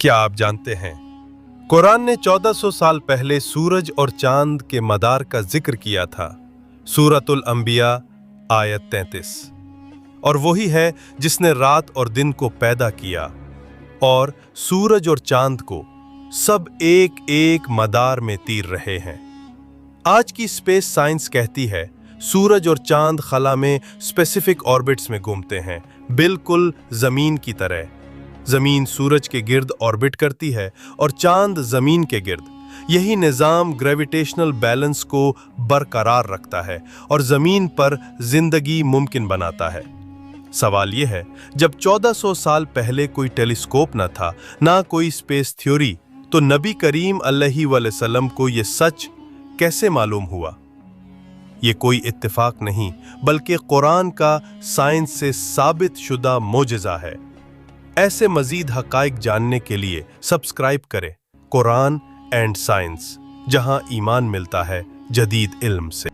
क्या आप जानते हैं, कुरान ने 1400 साल पहले सूरज और चांद के मदार का जिक्र किया था। सूरतुल अंबिया आयत 33। और वही है जिसने रात और दिन को पैदा किया और सूरज और चांद को सब एक एक मदार में तीर रहे हैं। आज की स्पेस साइंस कहती है सूरज और चांद खला में स्पेसिफिक ऑर्बिट्स में घूमते हैं, बिल्कुल जमीन की तरह। जमीन सूरज के गिर्द ऑर्बिट करती है और चांद जमीन के गिर्द। यही निजाम ग्रेविटेशनल बैलेंस को बरकरार रखता है और जमीन पर जिंदगी मुमकिन बनाता है। सवाल यह है, जब 1400 साल पहले कोई टेलीस्कोप न था, ना कोई स्पेस थ्योरी, तो नबी करीम अलैहिस्सलाम को यह सच कैसे मालूम हुआ? ये कोई इत्तेफाक नहीं, बल्कि कुरान का साइंस से साबित शुदा मोजज़ा है। ऐसे मजीद हक़ाइक़ जानने के लिए सब्सक्राइब करें कुरान एंड साइंस, जहां ईमान मिलता है जदीद इल्म से।